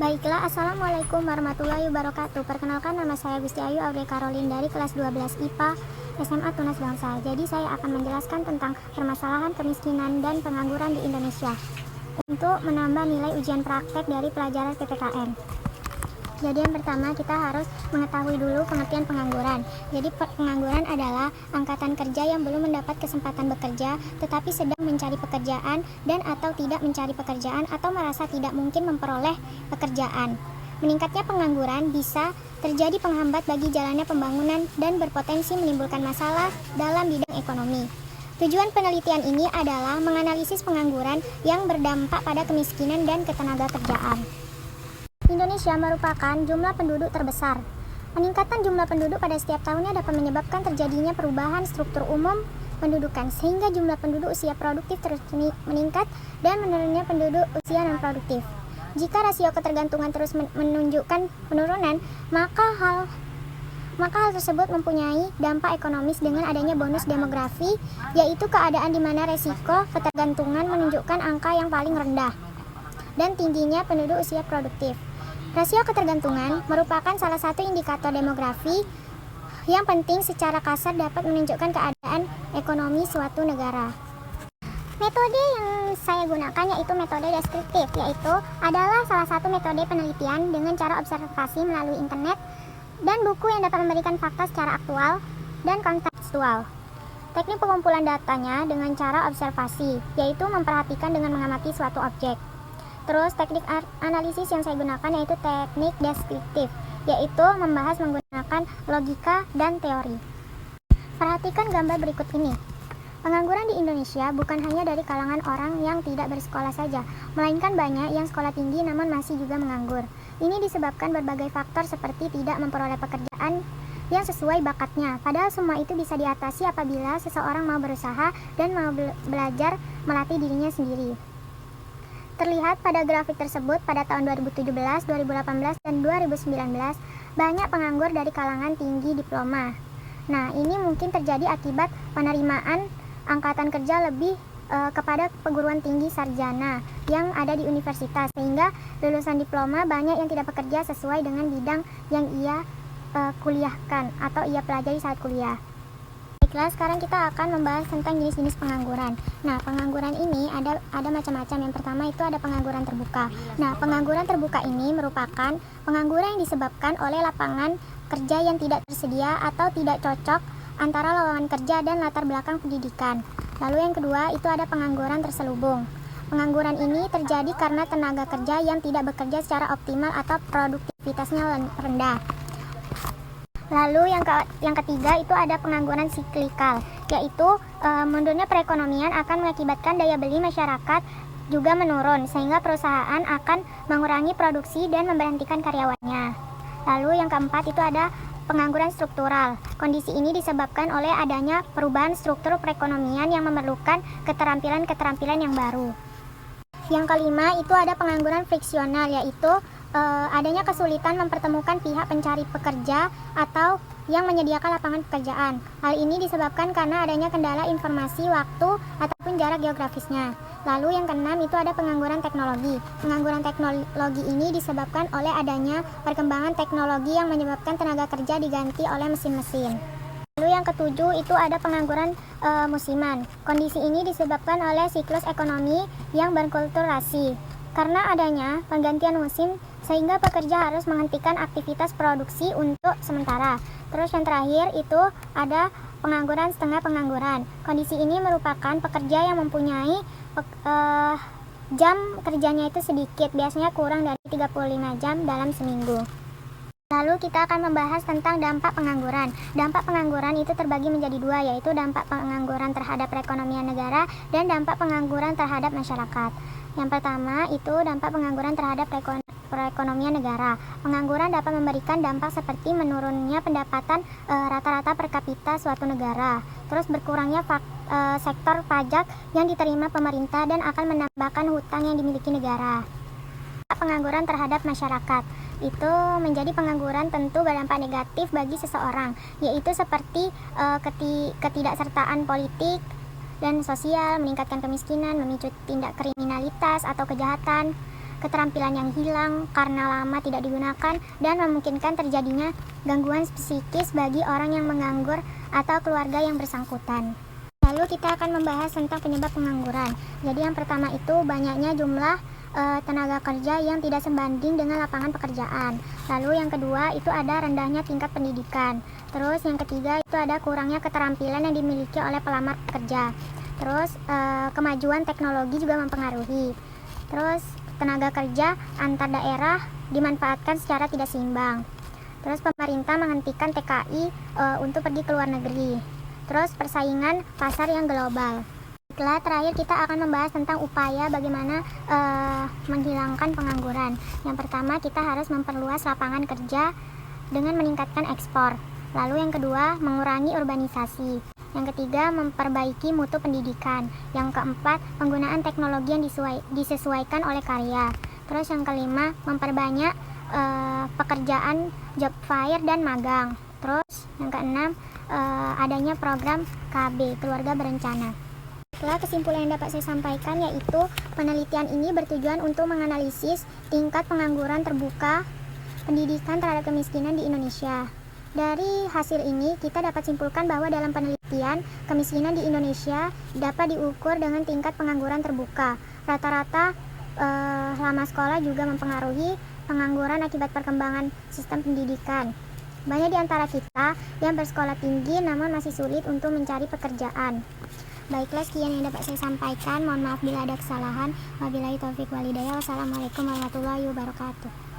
Baiklah, Assalamualaikum warahmatullahi wabarakatuh. Perkenalkan, nama saya Gusti Ayu Aude Karolin dari kelas 12 IPA SMA Tunas Bangsa. Jadi saya akan menjelaskan tentang permasalahan kemiskinan dan pengangguran di Indonesia untuk menambah nilai ujian praktek dari pelajaran PPKN. Jadi yang pertama, kita harus mengetahui dulu pengertian pengangguran. Jadi pengangguran adalah angkatan kerja yang belum mendapat kesempatan bekerja tetapi sedang mencari pekerjaan dan atau tidak mencari pekerjaan atau merasa tidak mungkin memperoleh pekerjaan. Meningkatnya pengangguran bisa terjadi penghambat bagi jalannya pembangunan dan berpotensi menimbulkan masalah dalam bidang ekonomi. Tujuan penelitian ini adalah menganalisis pengangguran yang berdampak pada kemiskinan dan ketenagakerjaan. Indonesia merupakan jumlah penduduk terbesar. Peningkatan jumlah penduduk pada setiap tahunnya dapat menyebabkan terjadinya perubahan struktur umum pendudukan sehingga jumlah penduduk usia produktif terus meningkat dan menurunnya penduduk usia non-produktif. Jika rasio ketergantungan terus menunjukkan penurunan, maka hal tersebut mempunyai dampak ekonomis dengan adanya bonus demografi, yaitu keadaan di mana resiko ketergantungan menunjukkan angka yang paling rendah dan tingginya penduduk usia produktif. Rasio ketergantungan merupakan salah satu indikator demografi yang penting secara kasar dapat menunjukkan keadaan ekonomi suatu negara. Metode yang saya gunakan yaitu metode deskriptif, yaitu adalah salah satu metode penelitian dengan cara observasi melalui internet dan buku yang dapat memberikan fakta secara aktual dan kontekstual. Teknik pengumpulan datanya dengan cara observasi, yaitu memperhatikan dengan mengamati suatu objek. Terus teknik analisis yang saya gunakan yaitu teknik deskriptif, yaitu membahas menggunakan logika dan teori. Perhatikan gambar berikut ini. Pengangguran di Indonesia bukan hanya dari kalangan orang yang tidak bersekolah saja, melainkan banyak yang sekolah tinggi namun masih juga menganggur. Ini disebabkan berbagai faktor seperti tidak memperoleh pekerjaan yang sesuai bakatnya. Padahal semua itu bisa diatasi apabila seseorang mau berusaha dan mau belajar melatih dirinya sendiri. Terlihat pada grafik tersebut pada tahun 2017, 2018, dan 2019 banyak penganggur dari kalangan tinggi diploma. Nah, ini mungkin terjadi akibat penerimaan angkatan kerja lebih kepada perguruan tinggi sarjana yang ada di universitas, sehingga lulusan diploma banyak yang tidak bekerja sesuai dengan bidang yang ia kuliahkan atau ia pelajari saat kuliah. Baiklah, sekarang kita akan membahas tentang jenis-jenis pengangguran. Nah, pengangguran ini ada macam-macam. Yang pertama itu ada pengangguran terbuka. Nah, pengangguran terbuka ini merupakan pengangguran yang disebabkan oleh lapangan kerja yang tidak tersedia atau tidak cocok antara lowongan kerja dan latar belakang pendidikan. Lalu yang kedua itu ada pengangguran terselubung. Pengangguran ini terjadi karena tenaga kerja yang tidak bekerja secara optimal atau produktivitasnya rendah. Lalu yang ketiga itu ada pengangguran siklikal, yaitu mundurnya perekonomian akan mengakibatkan daya beli masyarakat juga menurun, sehingga perusahaan akan mengurangi produksi dan memberhentikan karyawannya. Lalu yang keempat itu ada pengangguran struktural. Kondisi ini disebabkan oleh adanya perubahan struktur perekonomian yang memerlukan keterampilan-keterampilan yang baru. Yang kelima itu ada pengangguran friksional, yaitu adanya kesulitan mempertemukan pihak pencari pekerja atau yang menyediakan lapangan pekerjaan. Hal ini disebabkan karena adanya kendala informasi, waktu, ataupun jarak geografisnya. Lalu yang keenam itu ada pengangguran teknologi. Pengangguran teknologi ini disebabkan oleh adanya perkembangan teknologi yang menyebabkan tenaga kerja diganti oleh mesin-mesin. Lalu yang ketujuh itu ada pengangguran musiman. Kondisi ini disebabkan oleh siklus ekonomi yang berkulturasi. Karena adanya penggantian musim sehingga pekerja harus menghentikan aktivitas produksi untuk sementara. Terus yang terakhir itu ada pengangguran setengah pengangguran. Kondisi ini merupakan pekerja yang mempunyai jam kerjanya itu sedikit, biasanya kurang dari 35 jam dalam seminggu. Lalu kita akan membahas tentang dampak pengangguran. Dampak pengangguran itu terbagi menjadi dua, yaitu dampak pengangguran terhadap perekonomian negara dan dampak pengangguran terhadap masyarakat. Yang pertama itu dampak pengangguran terhadap perekonomian negara. Pengangguran dapat memberikan dampak seperti menurunnya pendapatan rata-rata per kapita suatu negara, terus berkurangnya sektor pajak yang diterima pemerintah dan akan menambahkan hutang yang dimiliki negara. Pengangguran terhadap masyarakat itu menjadi pengangguran tentu berdampak negatif bagi seseorang, yaitu seperti ketidaksertaan politik dan sosial, meningkatkan kemiskinan, memicu tindak kriminalitas atau kejahatan. keterampilan yang hilang karena lama tidak digunakan, dan memungkinkan terjadinya gangguan psikis bagi orang yang menganggur atau keluarga yang bersangkutan. Lalu kita akan membahas tentang penyebab pengangguran. Jadi yang pertama itu banyaknya jumlah tenaga kerja yang tidak sebanding dengan lapangan pekerjaan. Lalu yang kedua itu ada rendahnya tingkat pendidikan. Terus yang ketiga itu ada kurangnya keterampilan yang dimiliki oleh pelamar pekerja. Terus kemajuan teknologi juga mempengaruhi. Terus tenaga kerja antar daerah dimanfaatkan secara tidak seimbang. Terus pemerintah menghentikan TKI untuk pergi ke luar negeri. Terus persaingan pasar yang global. Setelah terakhir kita akan membahas tentang upaya bagaimana menghilangkan pengangguran. Yang pertama kita harus memperluas lapangan kerja dengan meningkatkan ekspor. Lalu yang kedua mengurangi urbanisasi. Yang ketiga memperbaiki mutu pendidikan. Yang keempat penggunaan teknologi yang disesuaikan oleh karya. Terus yang kelima memperbanyak pekerjaan job fair dan magang. Terus yang keenam adanya program KB keluarga berencana. Setelah kesimpulan yang dapat saya sampaikan yaitu penelitian ini bertujuan untuk menganalisis tingkat pengangguran terbuka pendidikan terhadap kemiskinan di Indonesia. Dari hasil ini kita dapat simpulkan bahwa dalam penelitian kemiskinan di Indonesia dapat diukur dengan tingkat pengangguran terbuka. Rata-rata lama sekolah juga mempengaruhi pengangguran akibat perkembangan sistem pendidikan. Banyak di antara kita yang bersekolah tinggi namun masih sulit untuk mencari pekerjaan. Baiklah, sekian yang dapat saya sampaikan. Mohon maaf bila ada kesalahan. Wabillahi taufiq walhidayah. Wassalamualaikum warahmatullahi wabarakatuh.